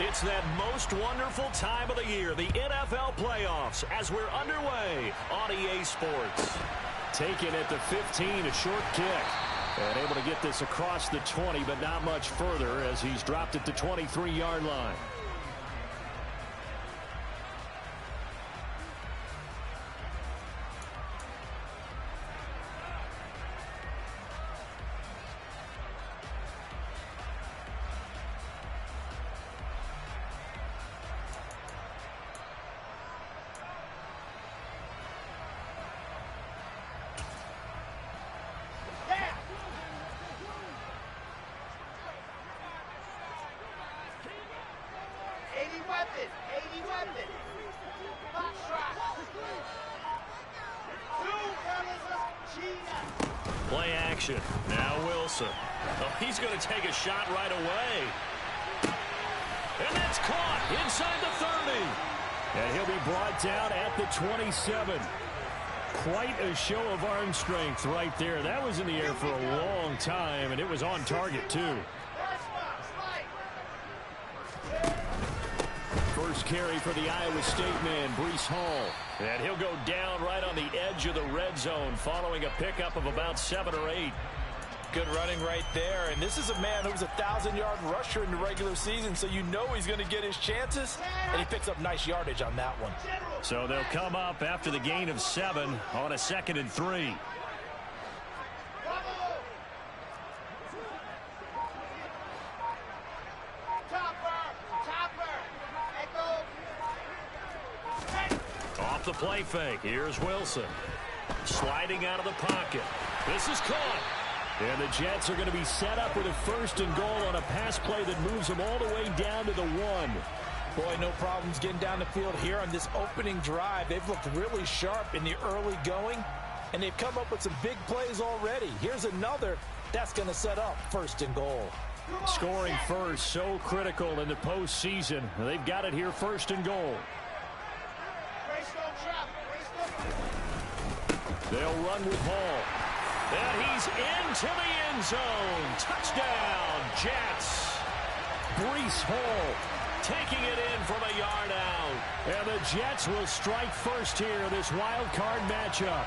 It's that most wonderful time of the year, the NFL playoffs, as we're underway on EA Sports. Taken at the 15, a short kick. And able to get this across the 20, but not much further as he's dropped it to 23-yard line. Play action. Now Wilson. Oh, he's going to take a shot right away. And that's caught inside the 30. And he'll be brought down at the 27. Quite a show of arm strength right there. That was in the air for a long time, and it was on target, too. First carry for the Iowa State man, Breece Hall. And he'll go down right on the edge of the red zone following a pickup of about 7 or 8. Good running right there. And this is a man who's a 1,000-yard rusher in the regular season, so you know he's going to get his chances. And he picks up nice yardage on that one. So they'll come up after the gain of 7 on a 2nd and 3. Off the play fake. Here's Wilson. Sliding out of the pocket. This is caught. And the Jets are going to be set up with a 1st and goal on a pass play that moves them all the way down to the 1. Boy, no problems getting down the field here on this opening drive. They've looked really sharp in the early going, and they've come up with some big plays already. Here's another that's going to set up 1st and goal. Scoring first, so critical in the postseason. They've got it here, 1st and goal. They'll run with Hall. And he's into the end zone. Touchdown, Jets. Breece Hall taking it in from a yard out. And the Jets will strike first here in this wild card matchup.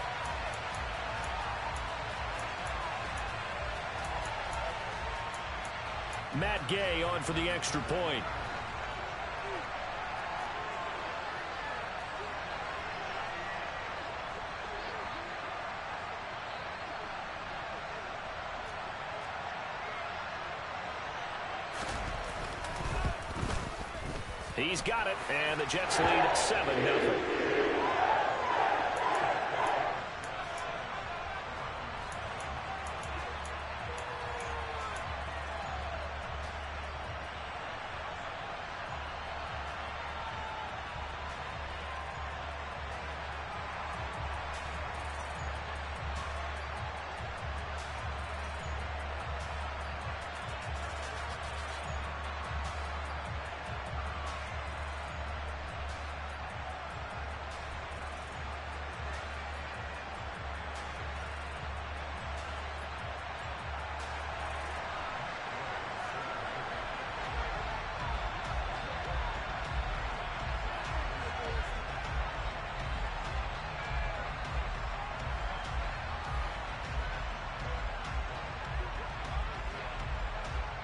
Matt Gay on for the extra point. He's got it, and the Jets lead at 7-0.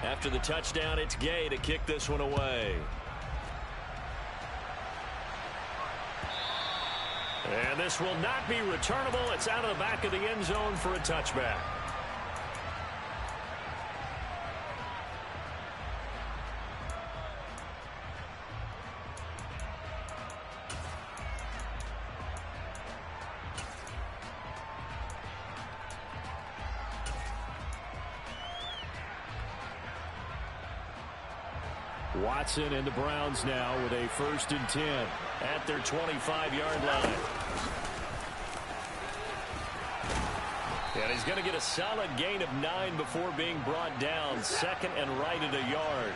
After the touchdown, it's Gay to kick this one away. And this will not be returnable. It's out of the back of the end zone for a touchback. Watson and the Browns now with a 1st and 10 at their 25-yard line. And he's going to get a solid gain of 9 before being brought down. 2nd and right at a yard.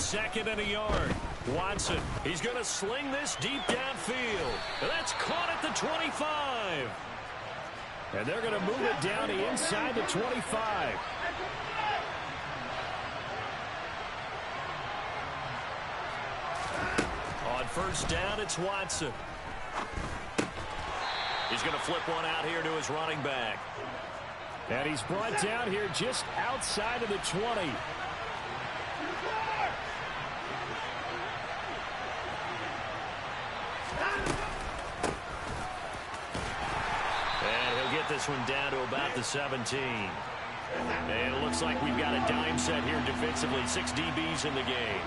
2nd and a yard. Watson, he's going to sling this deep downfield. That's caught at the 25. And they're going to move it down to inside the 25. On 1st down, it's Watson. He's going to flip one out here to his running back. And he's brought down here just outside of the 20. This one down to about the 17. And it looks like we've got a dime set here defensively. 6 DBs in the game.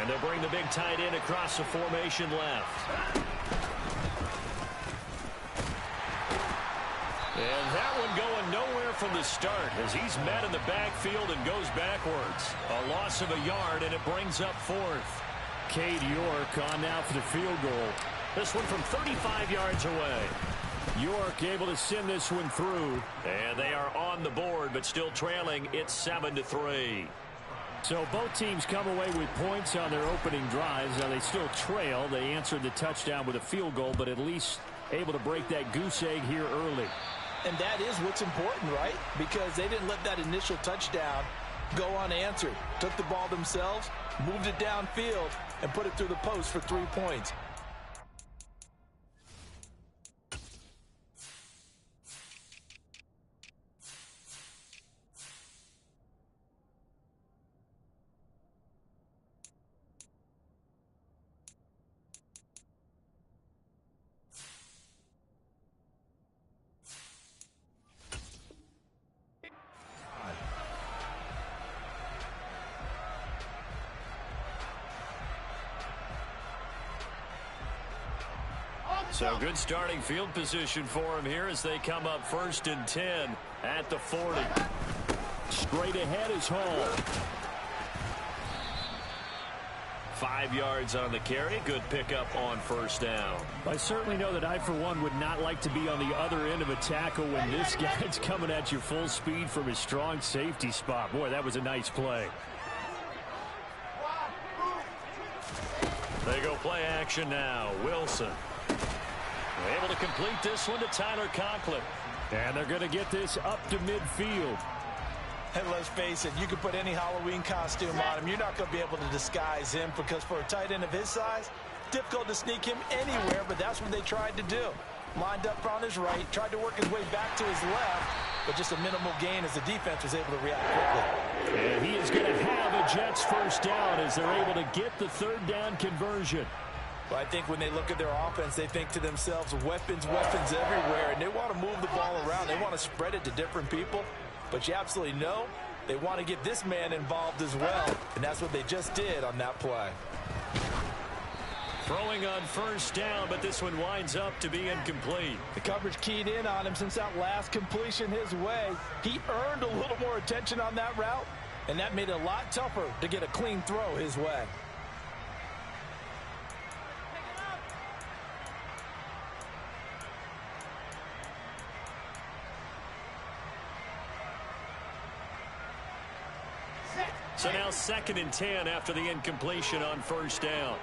And they'll bring the big tight end across the formation left. And that one going nowhere from the start as he's met in the backfield and goes backwards. A loss of a yard, and it brings up 4th. Cade York on now for the field goal. This one from 35 yards away. York able to send this one through. And they are on the board, but still trailing. It's 7-3. So both teams come away with points on their opening drives. Now they still trail. They answered the touchdown with a field goal, but at least able to break that goose egg here early. And that is what's important, right? Because they didn't let that initial touchdown go unanswered. Took the ball themselves, moved it downfield, and put it through the post for 3 points. So good starting field position for him here as they come up 1st and 10 at the 40. Straight ahead is Hall. 5 yards on the carry. Good pickup on 1st down. I certainly know that I, for one, would not like to be on the other end of a tackle when this guy's coming at you full speed from his strong safety spot. Boy, that was a nice play. They go play action now. Wilson. Able to complete this one to Tyler Conklin. And they're going to get this up to midfield. And let's face it, you can put any Halloween costume on him. You're not going to be able to disguise him because for a tight end of his size, difficult to sneak him anywhere, but that's what they tried to do. Lined up on his right, tried to work his way back to his left, but just a minimal gain as the defense was able to react quickly. And he is going to have a Jets 1st down as they're able to get the 3rd down conversion. Well, I think when they look at their offense, they think to themselves, weapons everywhere, and they want to move the ball around. They want to spread it to different people, but you absolutely know they want to get this man involved as well, and that's what they just did on that play. Throwing on 1st down, but this one winds up to be incomplete. The coverage keyed in on him since that last completion his way. He earned a little more attention on that route, and that made it a lot tougher to get a clean throw his way. So now 2nd and 10 after the incompletion on 1st down.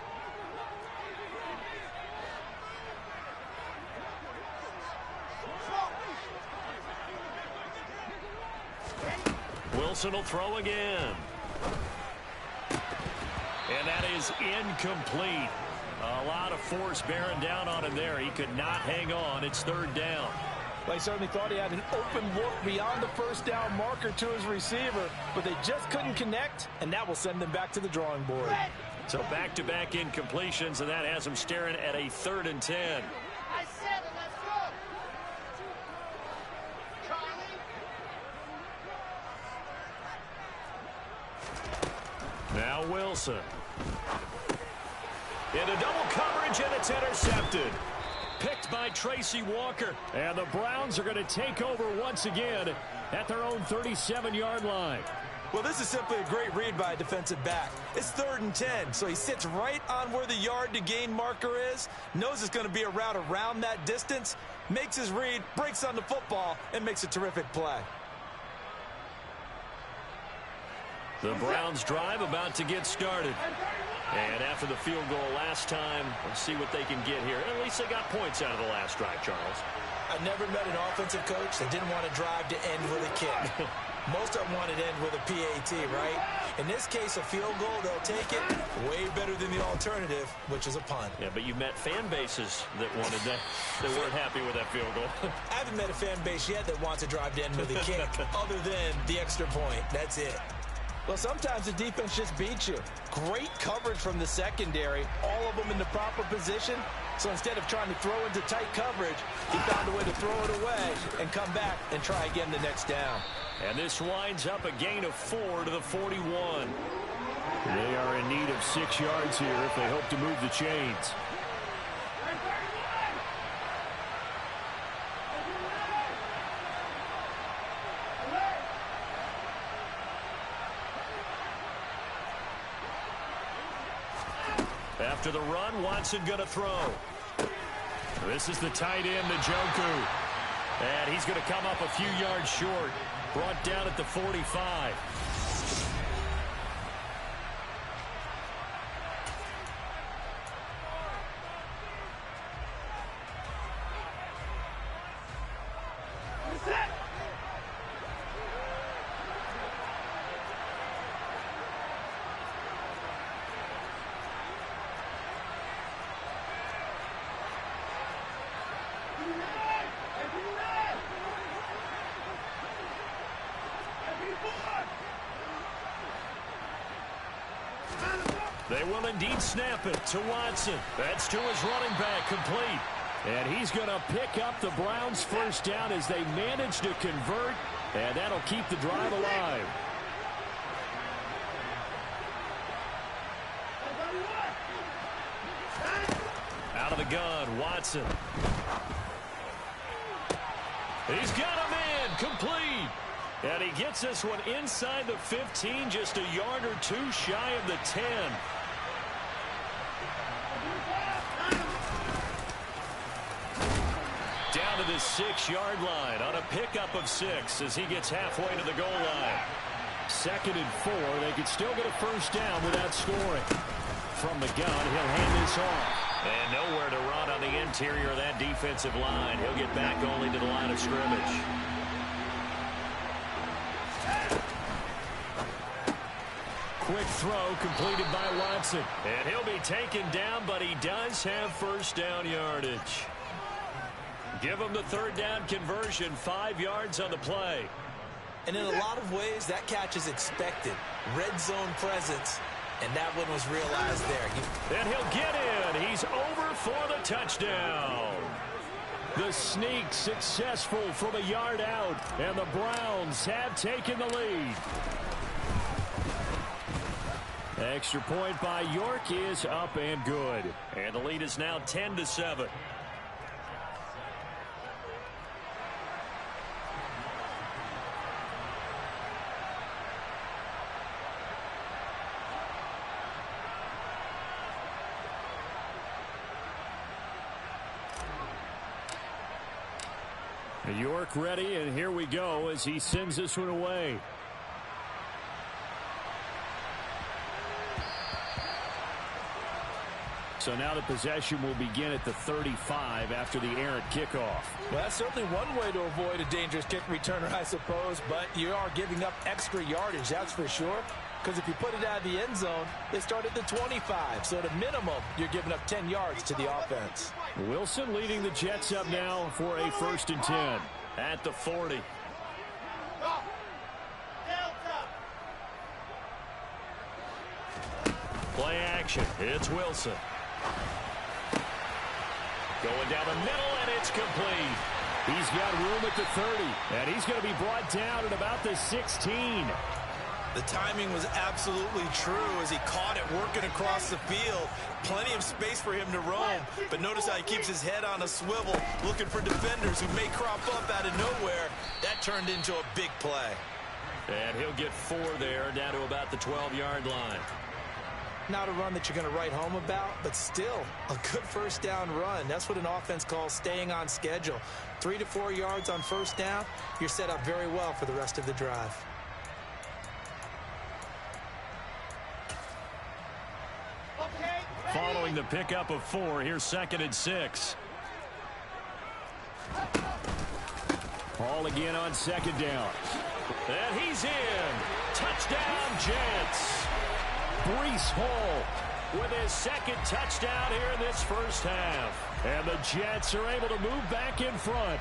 Wilson will throw again. And that is incomplete. A lot of force bearing down on him there. He could not hang on. It's 3rd down. Well, he certainly thought he had an open look beyond the 1st down marker to his receiver, but they just couldn't connect, and that will send them back to the drawing board. So back-to-back incompletions, and that has them staring at a 3rd and 10. I said it, let's go. Now Wilson. Into double coverage, and it's intercepted. Picked by Tracy Walker. And the Browns are going to take over once again at their own 37-yard line. Well, this is simply a great read by a defensive back. It's 3rd and 10, so he sits right on where the yard-to-gain marker is, knows it's going to be a route around that distance, makes his read, breaks on the football, and makes a terrific play. The Browns drive about to get started. And after the field goal last time, let's see what they can get here. At least they got points out of the last drive, Charles. I never met an offensive coach that didn't want to drive to end with a kick. Most of them wanted to end with a PAT, right? In this case, a field goal, they'll take it way better than the alternative, which is a punt. Yeah, but you met fan bases that wanted that, that weren't happy with that field goal. I haven't met a fan base yet that wants to drive to end with a kick, other than the extra point. That's it. Well, sometimes the defense just beats you. Great coverage from the secondary, all of them in the proper position. So instead of trying to throw into tight coverage, he found a way to throw it away and come back and try again the next down. And this winds up a gain of 4 to the 41. They are in need of 6 yards here if they hope to move the chains. After the run, Watson going to throw. This is the tight end, Njoku. And he's going to come up a few yards short. Brought down at the 45. They will indeed snap it to Watson. That's to his running back, complete. And he's going to pick up the Browns' first down as they manage to convert, and that'll keep the drive alive. Out of the gun, Watson. He's got him in, complete. And he gets this one inside the 15, just a yard or two shy of the 10. Down to the 6-yard line on a pickup of 6 as he gets halfway to the goal line. 2nd and 4. They could still get a first down without scoring. From the gun, he'll hand this off. And nowhere to run on the interior of that defensive line. He'll get back only to the line of scrimmage. Quick throw completed by Watson. And he'll be taken down, but he does have first down yardage. Give him the 3rd down conversion, 5 yards on the play. And in a lot of ways, that catch is expected. Red zone presence, and that one was realized there. And he'll get in. He's over for the touchdown. The sneak successful from a yard out, and the Browns have taken the lead. Extra point by York is up and good. And the lead is now 10-7. York ready, and here we go as he sends this one away. So now the possession will begin at the 35 after the errant kickoff. Well, that's certainly one way to avoid a dangerous kick returner, I suppose, but you are giving up extra yardage, that's for sure. Because if you put it out of the end zone, they start at the 25. So at a minimum, you're giving up 10 yards to the offense. Wilson leading the Jets up now for a 1st and 10. At the 40. Play action. It's Wilson. Going down the middle, and it's complete. He's got room at the 30, and he's going to be brought down at about the 16. The timing was absolutely true as he caught it working across the field. Plenty of space for him to roam, but notice how he keeps his head on a swivel, looking for defenders who may crop up out of nowhere. That turned into a big play. And he'll get 4 there, down to about the 12-yard line. Not a run that you're going to write home about, but still a good first down run. That's what an offense calls staying on schedule. 3 to 4 yards on first down, you're set up very well for the rest of the drive. Following the pickup of 4, here's 2nd and 6. Ball again on 2nd down. And he's in. Touchdown, Jets. Breece Hall with his 2nd touchdown here in this first half. And the Jets are able to move back in front.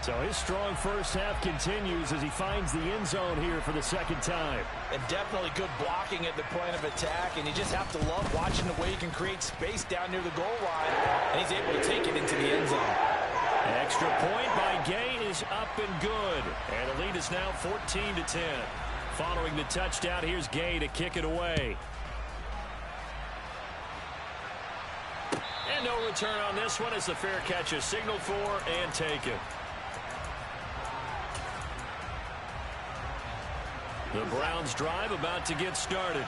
So his strong first half continues as he finds the end zone here for the 2nd time. And definitely good blocking at the point of attack, and you just have to love watching the way he can create space down near the goal line, and he's able to take it into the end zone. Extra point by Gay is up and good. And the lead is now 14-10. Following the touchdown, here's Gay to kick it away. And no return on this one as the fair catch is signaled for and taken. The Browns drive about to get started.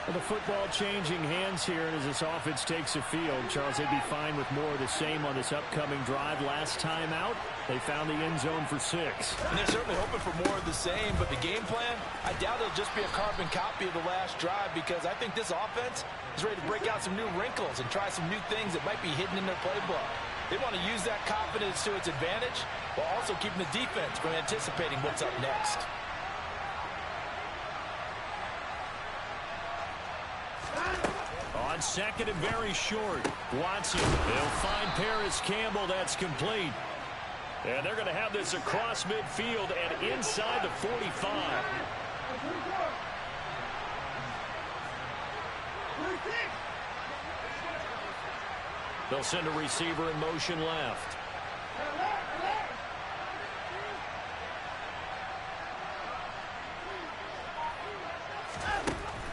Well, the football changing hands here, and as this offense takes the field, Charles, they'd be fine with more of the same on this upcoming drive. Last time out, they found the end zone for 6. And they're certainly hoping for more of the same, but the game plan, I doubt it'll just be a carbon copy of the last drive, because I think this offense is ready to break out some new wrinkles and try some new things that might be hidden in their playbook. They want to use that confidence to its advantage while also keeping the defense from anticipating what's up next. On 2nd and very short, Watson. They'll find Paris Campbell. That's complete. And they're going to have this across midfield and inside the 45. They'll send a receiver in motion left.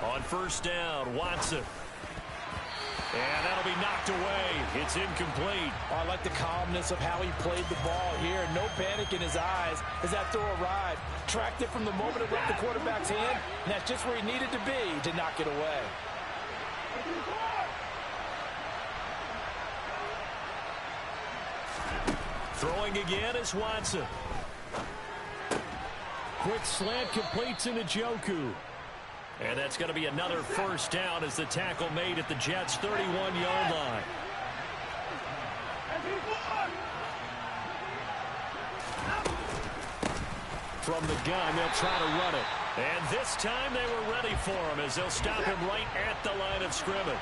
On 1st down, Watson. And that'll be knocked away. It's incomplete. Oh, I like the calmness of how he played the ball here. No panic in his eyes as that throw arrived. Tracked it from the moment it left the quarterback's hand, and that's just where he needed to be to knock it away. Throwing again is Watson. Quick slant completes into Njoku. And that's going to be another 1st down as the tackle made at the Jets' 31-yard line. From the gun, they'll try to run it. And this time they were ready for him as they'll stop him right at the line of scrimmage.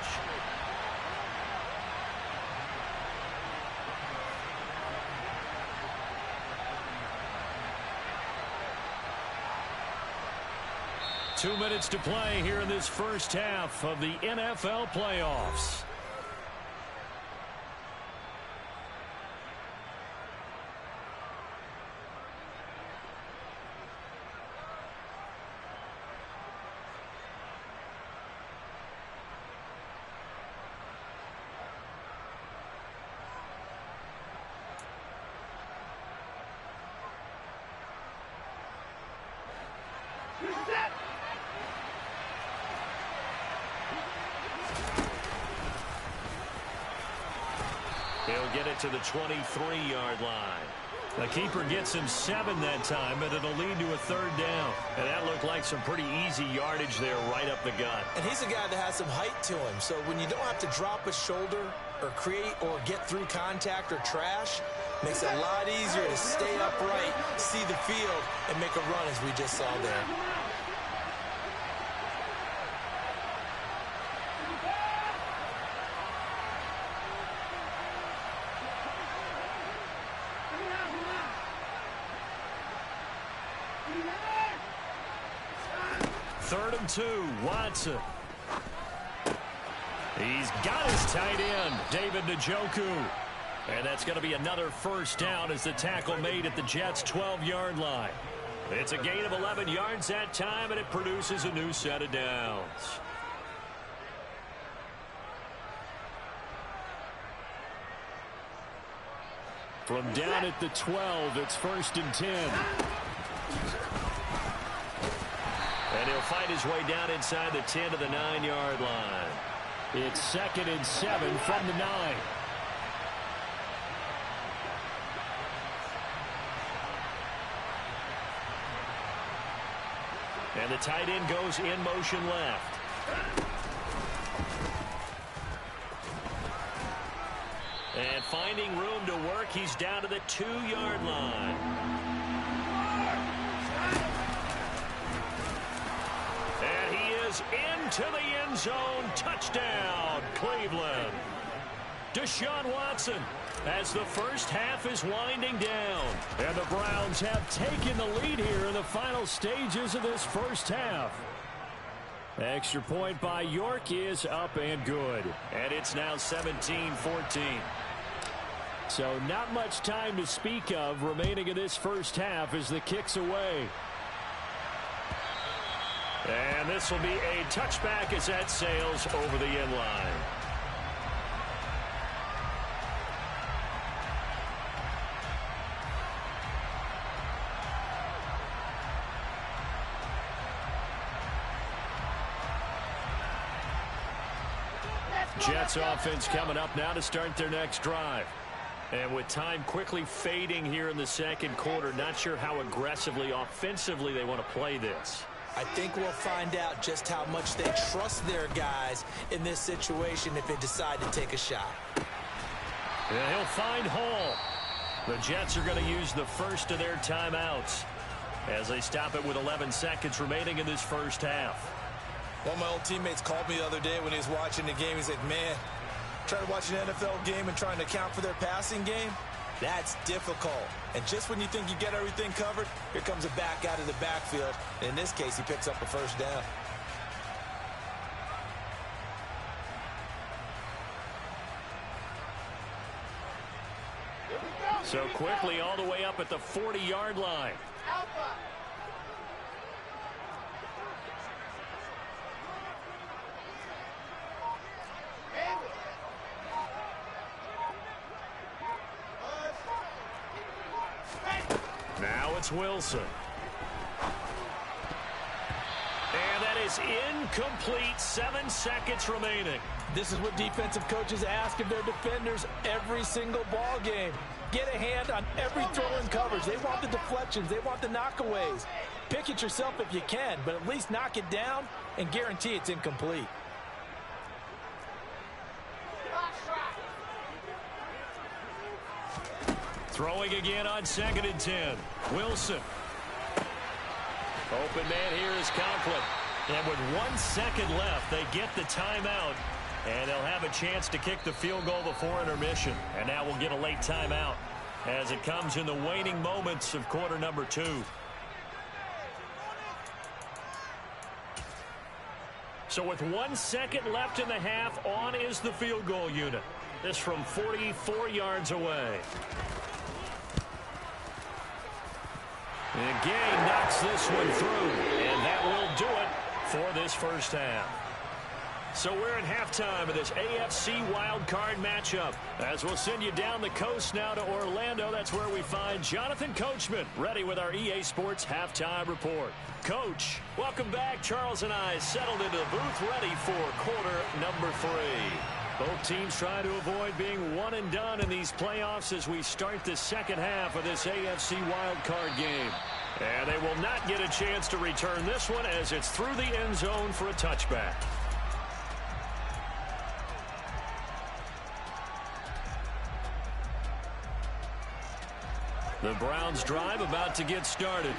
Two minutes to play here in this first half of the NFL playoffs. He'll get it to the 23-yard line. The keeper gets him 7 that time, but it'll lead to a 3rd down. And that looked like some pretty easy yardage there right up the gut. And he's a guy that has some height to him, so when you don't have to drop a shoulder or create or get through contact or trash, makes it a lot easier to stay upright, see the field, and make a run as we just saw there. Third and 2, Watson. He's got his tight end, David Njoku. And that's going to be another 1st down as the tackle made at the Jets' 12-yard line. It's a gain of 11 yards that time, and it produces a new set of downs. From down at the 12, it's 1st and 10. And he'll fight his way down inside the 10 to the 9-yard line. It's 2nd and 7 from the 9. And the tight end goes in motion left. And finding room to work, he's down to the 2-yard line. And he is into the end zone. Touchdown, Cleveland. Deshaun Watson as the first half is winding down. And the Browns have taken the lead here in the final stages of this first half. Extra point by York is up and good. And it's now 17-14. So not much time to speak of remaining in this first half as the kick's away. And this will be a touchback as that sails over the end line. Jets offense coming up now to start their next drive. And with time quickly fading here in the second quarter, not sure how aggressively, offensively they want to play this. I think we'll find out just how much they trust their guys in this situation if they decide to take a shot. And he'll find Hall. The Jets are going to use the first of their timeouts as they stop it with 11 seconds remaining in this first half. One of my old teammates called me the other day when he was watching the game. He's like, man, trying to watch an NFL game and trying to account for their passing game, that's difficult. And just when you think you get everything covered, here comes a back out of the backfield. And in this case, he picks up a first down. So quickly all the way up at the 40-yard line. Alpha. Now it's Wilson. And that is incomplete. 7 seconds remaining. This is what defensive coaches ask of their defenders every single ball game. Get a hand on every throw in coverage. They want the deflections. They want the knockaways. Pick it yourself if you can, but at least knock it down and guarantee it's incomplete. Throwing again on 2nd and 10. Wilson. Open man here is Conklin. And with 1 second left, they get the timeout. And they'll have a chance to kick the field goal before intermission. And now we'll get a late timeout as it comes in the waning moments of quarter number 2. So with 1 second left in the half, on is the field goal unit. This from 44 yards away. And Gay knocks this one through, and that will do it for this first half. So we're at halftime of this AFC Wild Card matchup. As we'll send you down the coast now to Orlando, that's where we find Jonathan Coachman, ready with our EA Sports Halftime Report. Coach, welcome back. Charles and I settled into the booth, ready for quarter number 3. Both teams trying to avoid being one and done in these playoffs as we start the second half of this AFC Wild Card game. And they will not get a chance to return this one as it's through the end zone for a touchback. The Browns drive about to get started.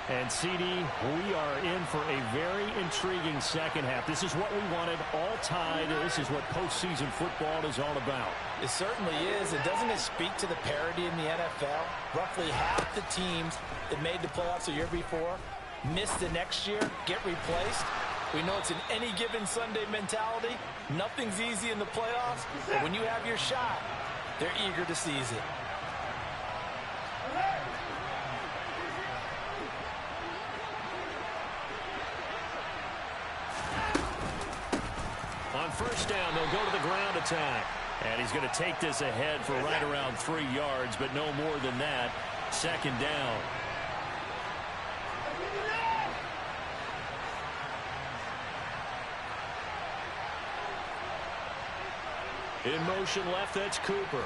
And, CD, we are in for a very intriguing second half. This is what we wanted, all tied. This is what postseason football is all about. It certainly is. And doesn't it speak to the parity in the NFL? Roughly half the teams that made the playoffs the year before miss the next year, get replaced. We know it's an any given Sunday mentality. Nothing's easy in the playoffs. But when you have your shot, they're eager to seize it. On first down, they'll go to the ground attack. And he's going to take this ahead for right around 3 yards, but no more than that. Second down. In motion left, that's Cooper.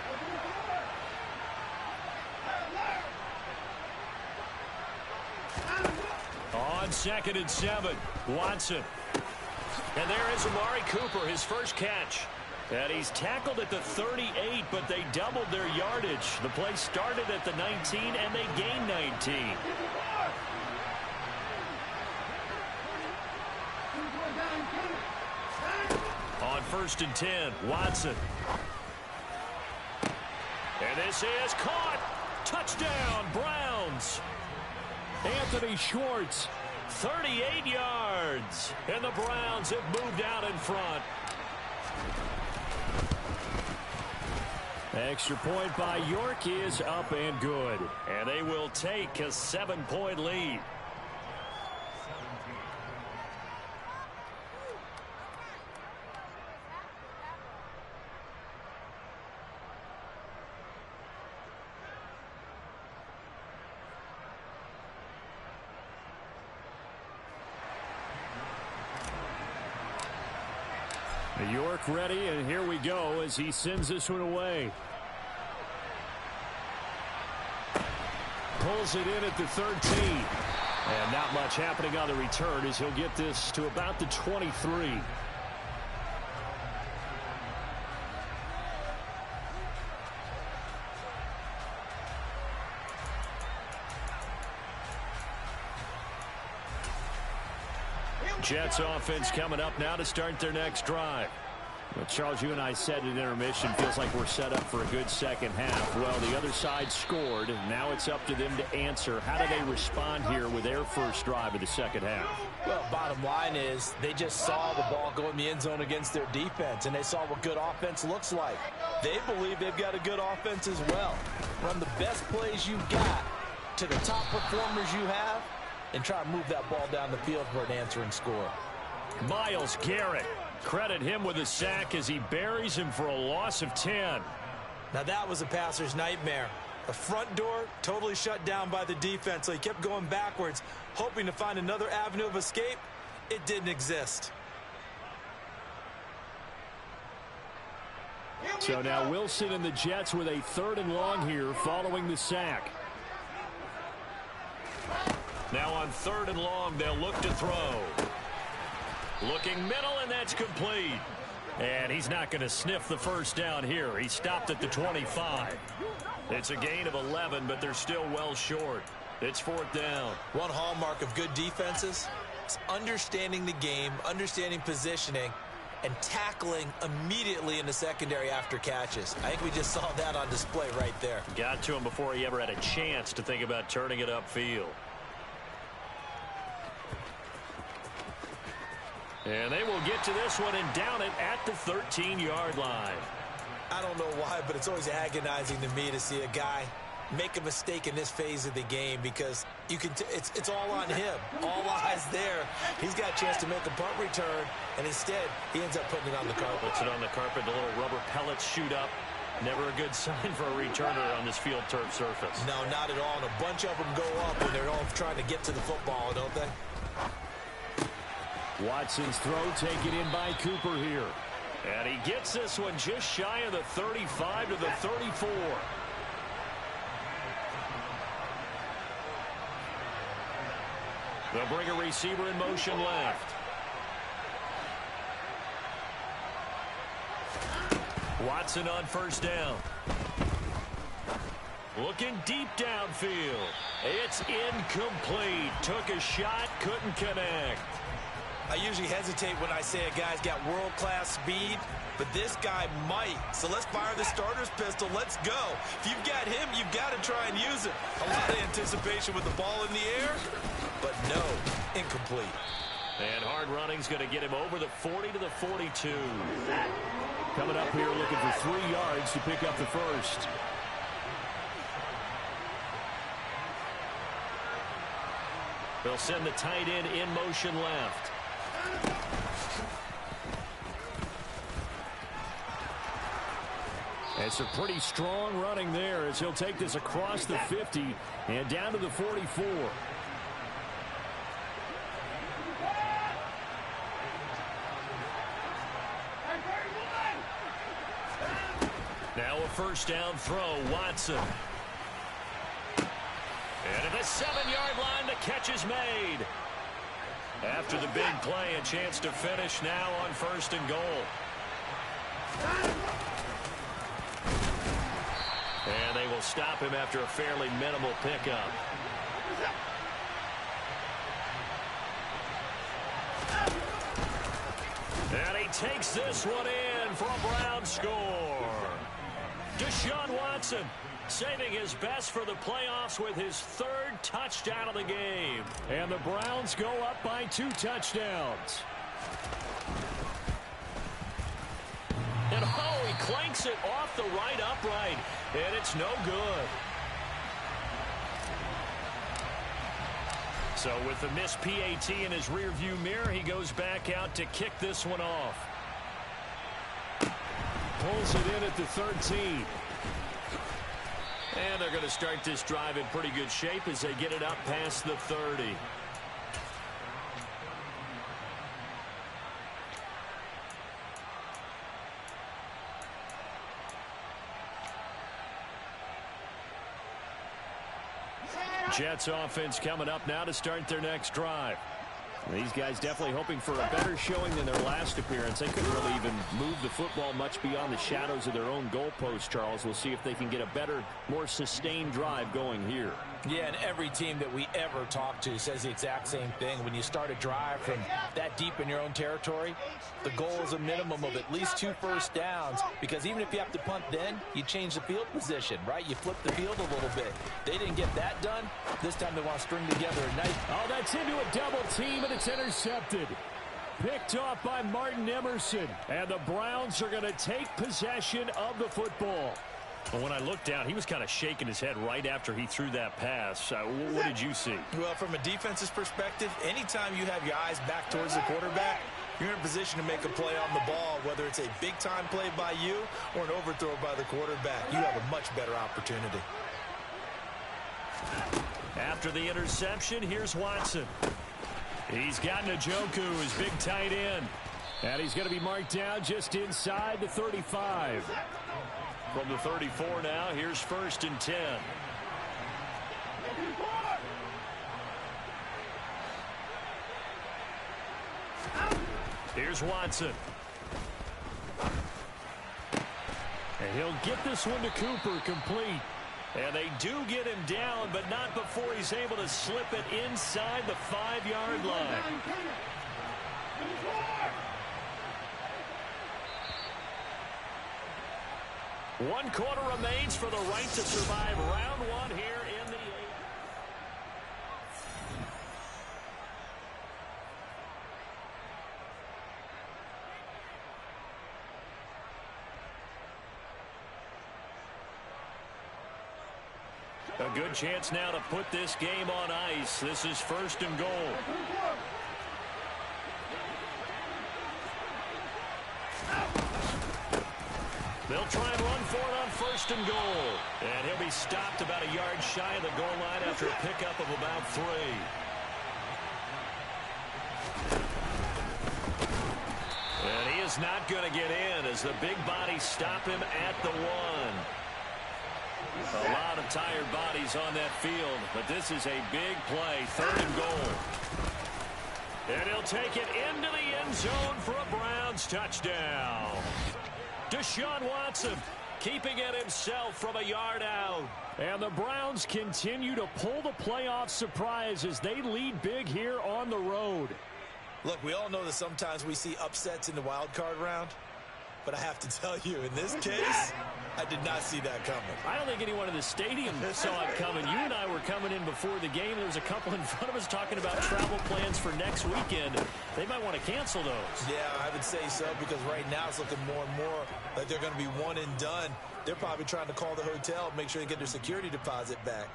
On 2nd and 7, Watson. And there is Amari Cooper, his first catch. And he's tackled at the 38, but they doubled their yardage. The play started at the 19, and they gained 19. On 1st and 10, Watson. And this is caught. Touchdown, Browns. Anthony Schwartz, 38 yards. And the Browns have moved out in front. Extra point by York is up and good. And they will take a 7-point lead. York ready, and here we go as he sends this one away. Pulls it in at the 13. And not much happening on the return as he'll get this to about the 23. Jets offense coming up now to start their next drive. Well, Charles, you and I said at intermission, feels like we're set up for a good second half. Well, the other side scored, and now it's up to them to answer. How do they respond here with their first drive of the second half? Well, bottom line is they just saw the ball go in the end zone against their defense, and they saw what good offense looks like. They believe they've got a good offense as well. Run the best plays you've got to the top performers you have, and try to move that ball down the field for an answering score. Myles Garrett. Credit him with a sack as he buries him for a loss of 10. Now that was a passer's nightmare. The front door totally shut down by the defense, so he kept going backwards, hoping to find another avenue of escape. It didn't exist. So now Wilson and the Jets with a 3rd and long here following the sack. Now on 3rd and long, they'll look to throw. Looking middle, and that's complete. And he's not going to sniff the first down here. He stopped at the 25. It's a gain of 11, but they're still well short. It's 4th down. One hallmark of good defenses is understanding the game, understanding positioning, and tackling immediately in the secondary after catches. I think we just saw that on display right there. Got to him before he ever had a chance to think about turning it upfield. And they will get to this one and down it at the 13-yard line. I don't know why, but it's always agonizing to me to see a guy make a mistake in this phase of the game, because you can it's all on him. All eyes there. He's got a chance to make a punt return, and instead he ends up putting it on the carpet. Puts it on the carpet. The little rubber pellets shoot up. Never a good sign for a returner on this field turf surface. No, not at all. And a bunch of them go up when they're all trying to get to the football, don't they? Watson's throw taken in by Cooper here. And he gets this one just shy of the 35 to the 34. They'll bring a receiver in motion left. Watson on 1st down. Looking deep downfield. It's incomplete. Took a shot, couldn't connect. I usually hesitate when I say a guy's got world-class speed, but this guy might. So let's fire the starter's pistol. Let's go. If you've got him, you've got to try and use it. A lot of anticipation with the ball in the air, but no, incomplete. And hard running's going to get him over the 40 to the 42. Coming up here looking for 3 yards to pick up the first. They'll send the tight end in motion left. It's a pretty strong running there as he'll take this across the 50 and down to the 44. Now a 1st down throw, Watson. And at the 7-yard line, the catch is made. After the big play, a chance to finish now on 1st and goal. And they will stop him after a fairly minimal pickup. And he takes this one in for a Browns score. Deshaun Watson saving his best for the playoffs with his third touchdown of the game. And the Browns go up by 2 touchdowns. And oh, he clanks it off the right upright. And it's no good. So with the missed PAT in his rearview mirror, he goes back out to kick this one off. Pulls it in at the 13. And they're going to start this drive in pretty good shape as they get it up past the 30. Jets offense coming up now to start their next drive. These guys definitely hoping for a better showing than their last appearance. They couldn't really even move the football much beyond the shadows of their own goalpost, Charles. We'll see if they can get a better, more sustained drive going here. Yeah, and every team that we ever talk to says the exact same thing. When you start a drive from that deep in your own territory, the goal is a minimum of at least 2 first downs, because even if you have to punt then, you change the field position, right? You flip the field a little bit. They didn't get that done. This time they want to string together a nice... Oh, that's into a double team, and it's intercepted. Picked off by Martin Emerson. And the Browns are going to take possession of the football. Well, when I looked down, he was kind of shaking his head right after he threw that pass. What did you see? Well, from a defense's perspective, anytime you have your eyes back towards the quarterback, you're in a position to make a play on the ball, whether it's a big-time play by you or an overthrow by the quarterback. You have a much better opportunity. After the interception, here's Watson. He's got Njoku, his big tight end. And he's going to be marked down just inside the 35. From the 34 now, here's 1st and 10. Here's Watson. And he'll get this one to Cooper, complete. And they do get him down, but not before he's able to slip it inside the 5-yard line. One quarter remains for the right to survive round 1 here in the 8th. A good chance now to put this game on ice. This is 1st and goal. They'll try and run for it on 1st and goal. And he'll be stopped about a yard shy of the goal line after a pickup of about 3. And he is not going to get in as the big bodies stop him at the 1. A lot of tired bodies on that field, but this is a big play. 3rd and goal. And he'll take it into the end zone for a Browns touchdown. Deshaun Watson keeping it himself from a yard out. And the Browns continue to pull the playoff surprise as they lead big here on the road. Look, we all know that sometimes we see upsets in the wild card round. But I have to tell you, in this case, I did not see that coming. I don't think anyone in the stadium saw it coming. You and I were coming in before the game. There was a couple in front of us talking about travel plans for next weekend. They might want to cancel those. Yeah, I would say so, because right now it's looking more and more like they're going to be one and done. They're probably trying to call the hotel, make sure they get their security deposit back.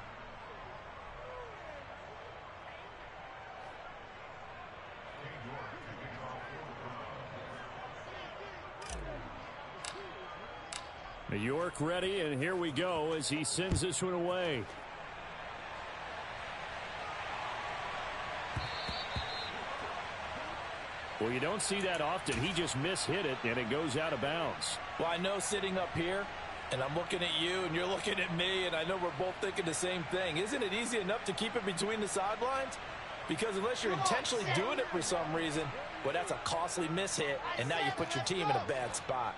New York ready, and here we go as he sends this one away. Well, you don't see that often. He just mishit it, and it goes out of bounds. Well, I know sitting up here, and I'm looking at you, and you're looking at me, and I know we're both thinking the same thing. Isn't it easy enough to keep it between the sidelines? Because unless you're intentionally doing it for some reason, well, that's a costly mishit, and now you put your team in a bad spot.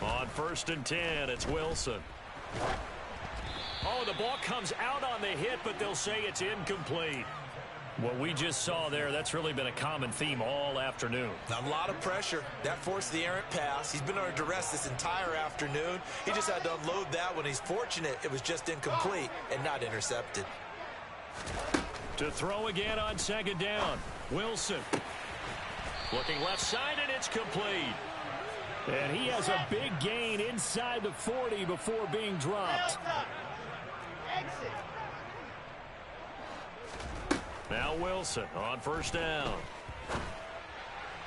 On 1st and 10, it's Wilson. Oh, the ball comes out on the hit, but they'll say it's incomplete. What we just saw there, that's really been a common theme all afternoon. A lot of pressure. That forced the errant pass. He's been under duress this entire afternoon. He just had to unload that one. He's fortunate it was just incomplete and not intercepted. To throw again on 2nd down. Wilson. Looking left side, and it's complete. And he has a big gain inside the 40 before being dropped. Exit. Now Wilson on 1st down.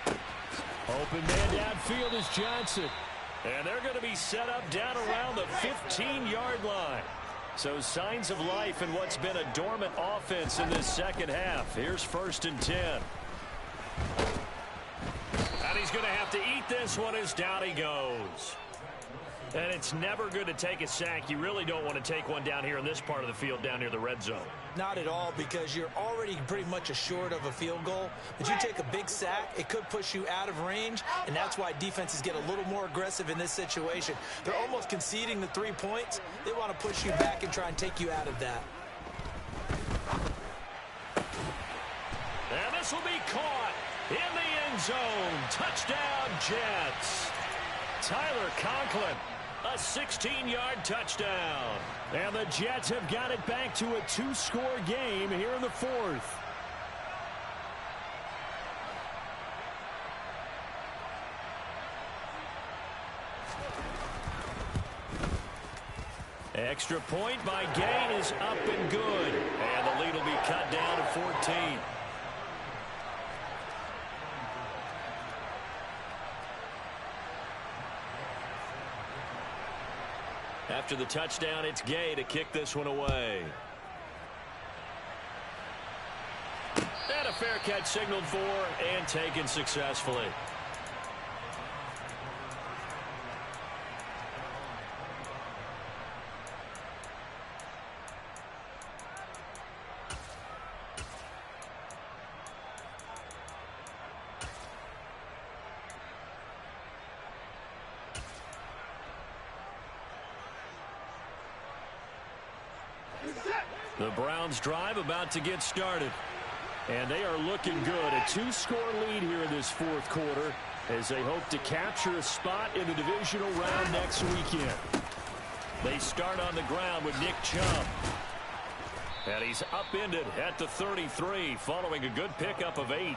Open man downfield is Johnson. And they're going to be set up down around the 15-yard line. So signs of life in what's been a dormant offense in this second half. Here's 1st and 10. And he's going to have to eat this one as down he goes. And it's never good to take a sack. You really don't want to take one down here in this part of the field down near the red zone. Not at all, because you're already pretty much assured of a field goal. But you take a big sack, it could push you out of range, and that's why defenses get a little more aggressive in this situation. They're almost conceding the 3 points. They want to push you back and try and take you out of that. And this will be caught in the end zone. Touchdown, Jets. Tyler Conklin, a 16-yard touchdown. And the Jets have got it back to a 2-score game here in the 4th. Extra point by Gain is up and good. And the lead will be cut down to 14. After the touchdown, it's Gay to kick this one away. And a fair catch signaled for and taken successfully. The Browns drive about to get started. And they are looking good. A 2-score lead here in this 4th quarter as they hope to capture a spot in the divisional round next weekend. They start on the ground with Nick Chubb. And he's upended at the 33 following a good pickup of 8.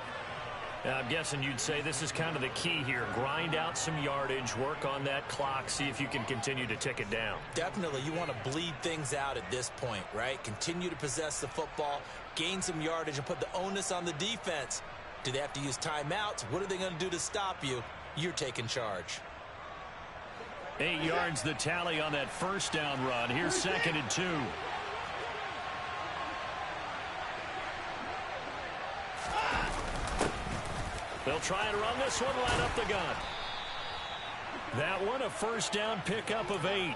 I'm guessing you'd say this is kind of the key here. Grind out some yardage, work on that clock, see if you can continue to tick it down. Definitely. You want to bleed things out at this point, right? Continue to possess the football, gain some yardage, and put the onus on the defense. Do they have to use timeouts? What are they going to do to stop you? You're taking charge. 8 yards the tally on that 1st down run. Here's 2nd and 2. They'll try and run this one right up the gun. That one a 1st down pickup of 8.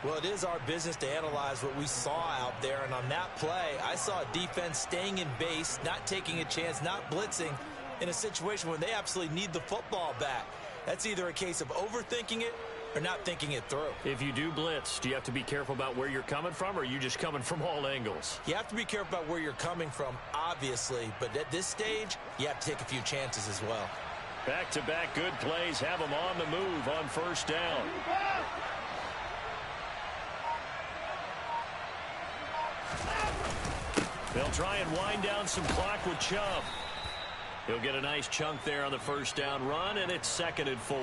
Well, it is our business to analyze what we saw out there. And on that play, I saw a defense staying in base, not taking a chance, not blitzing in a situation when they absolutely need the football back. That's either a case of overthinking it or not thinking it through. If you do blitz, do you have to be careful about where you're coming from, or are you just coming from all angles? You have to be careful about where you're coming from, obviously. But at this stage, you have to take a few chances as well. Back-to-back good plays have them on the move on 1st down. They'll try and wind down some clock with Chubb. He'll get a nice chunk there on the 1st down run, and it's 2nd and 4.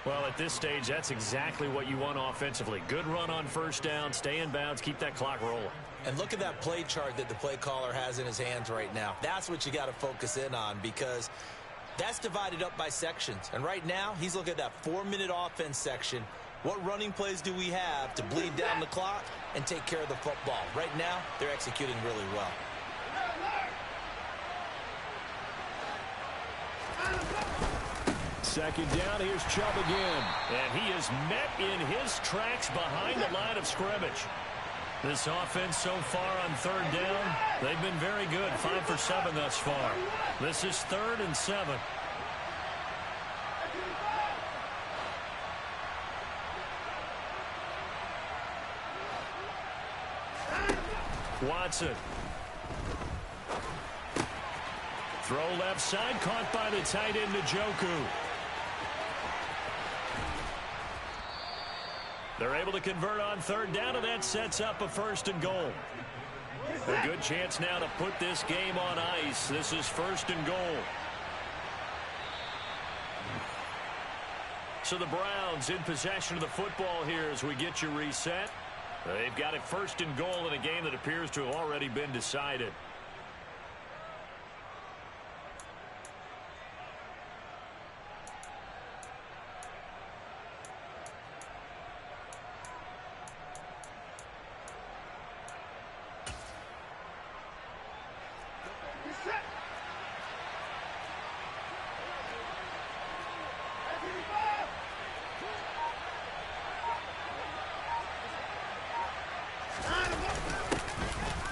Well, at this stage, that's exactly what you want offensively. Good run on 1st down, stay in bounds, keep that clock rolling. And look at that play chart that the play caller has in his hands right now. That's what you got to focus in on, because that's divided up by sections. And right now, he's looking at that 4-minute offense section. What running plays do we have to bleed down the clock and take care of the football? Right now, they're executing really well. Second down, here's Chubb again. And he is met in his tracks behind the line of scrimmage. This offense so far on 3rd down, they've been very good. 5 for 7 thus far. This is 3rd and 7. Watson. Throw left side, caught by the tight end, Njoku. They're able to convert on third down, and that sets up a 1st and goal. A good chance now to put this game on ice. This is 1st and goal. So the Browns in possession of the football here as we get you reset. They've got it 1st and goal in a game that appears to have already been decided.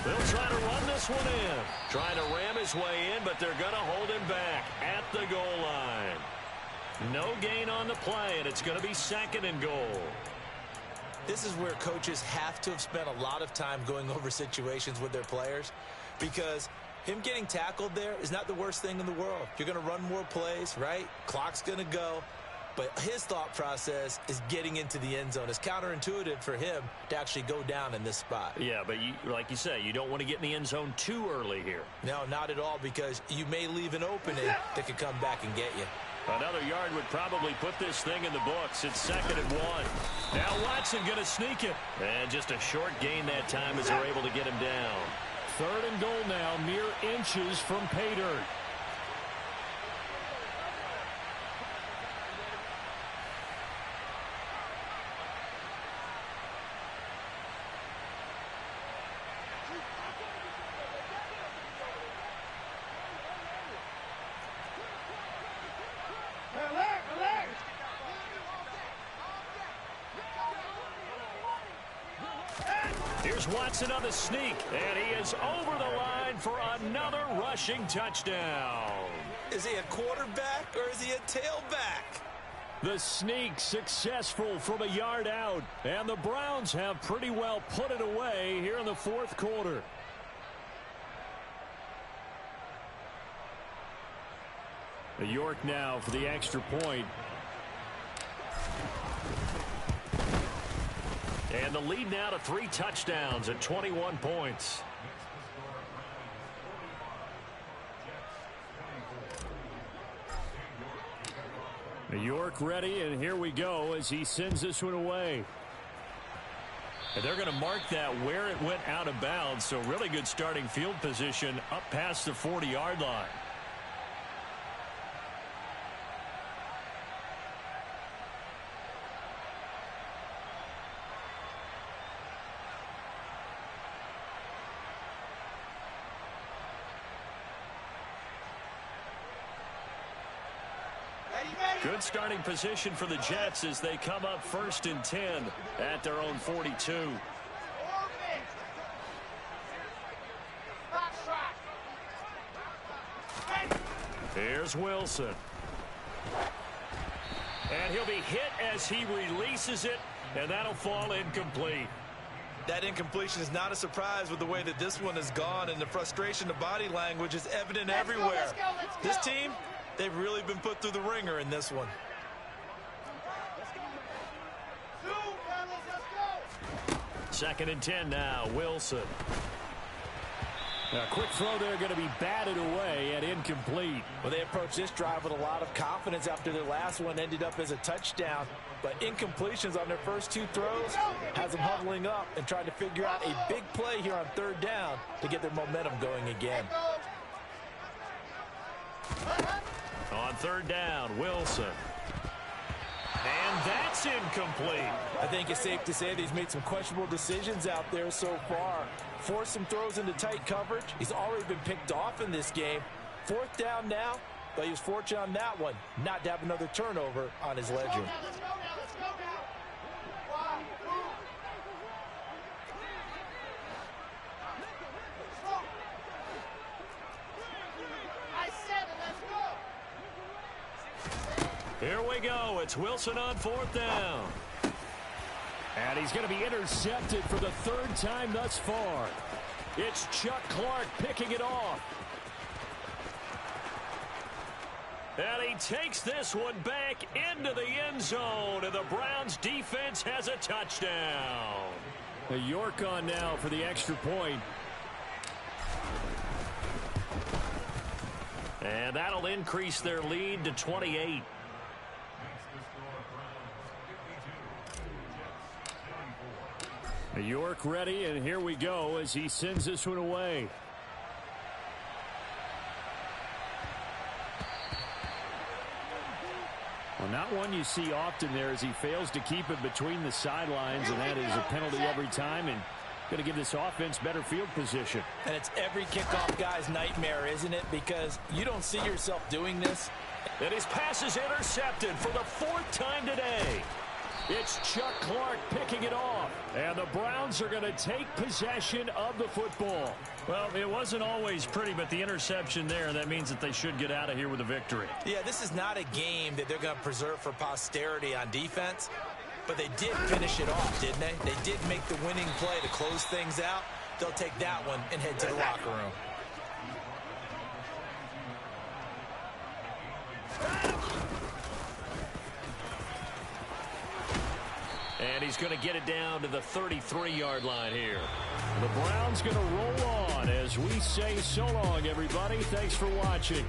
They'll try to run this one in. Trying to ram his way in, but they're going to hold him back at the goal line. No gain on the play, and it's going to be 2nd and goal. This is where coaches have to have spent a lot of time going over situations with their players, because him getting tackled there is not the worst thing in the world. You're going to run more plays, right? Clock's going to go. But his thought process is getting into the end zone. It's counterintuitive for him to actually go down in this spot. Yeah, but like you say, you don't want to get in the end zone too early here. No, not at all, because you may leave an opening that could come back and get you. Another yard would probably put this thing in the books. It's 2nd and 1. Now Watson going to sneak it. And just a short gain that time as they're able to get him down. 3rd and goal now, mere inches from pay dirt. Here's Watson on the sneak, and he is over the line for another rushing touchdown. Is he a quarterback or is he a tailback? The sneak successful from a yard out, and the Browns have pretty well put it away here in the 4th quarter. York now for the extra point. And the lead now to 3 touchdowns at 21 points. York ready, and here we go as he sends this one away. And they're going to mark that where it went out of bounds, so really good starting field position up past the 40-yard line. Good starting position for the Jets as they come up 1st and 10 at their own 42. Here's Wilson. And he'll be hit as he releases it, and that'll fall incomplete. That incompletion is not a surprise with the way that this one has gone, and the frustration, the body language is evident everywhere. Let's go. This team, they've really been put through the ringer in this one. Second and 10 now, Wilson. A quick throw there going to be batted away and incomplete. Well, they approached this drive with a lot of confidence after their last one ended up as a touchdown. But incompletions on their first 2 throws has them huddling up and trying to figure out a big play here on 3rd down to get their momentum going again. On 3rd down, Wilson. And that's incomplete. I think it's safe to say that he's made some questionable decisions out there so far. Forced some throws into tight coverage. He's already been picked off in this game. 4th down now, but he was fortunate on that one not to have another turnover on his ledger. Let's go now. 1, 2. I said it, let's go. Here we go. It's Wilson on 4th down. And he's going to be intercepted for the 3rd time thus far. It's Chuck Clark picking it off. And he takes this one back into the end zone, and the Browns defense has a touchdown. York on now for the extra point. And that'll increase their lead to 28. York ready, and here we go as he sends this one away. Well, not one you see often there as he fails to keep it between the sidelines, and that is a penalty every time, and going to give this offense better field position. And it's every kickoff guy's nightmare, isn't it? Because you don't see yourself doing this. And his pass is intercepted for the 4th time today. It's Chuck Clark picking it off. And the Browns are going to take possession of the football. Well, it wasn't always pretty, but the interception there, that means that they should get out of here with a victory. Yeah, this is not a game that they're going to preserve for posterity on defense. But they did finish it off, didn't they? They did make the winning play to close things out. They'll take that one and head to the locker room. And he's going to get it down to the 33-yard line here. The Browns going to roll on as we say so long, everybody. Thanks for watching.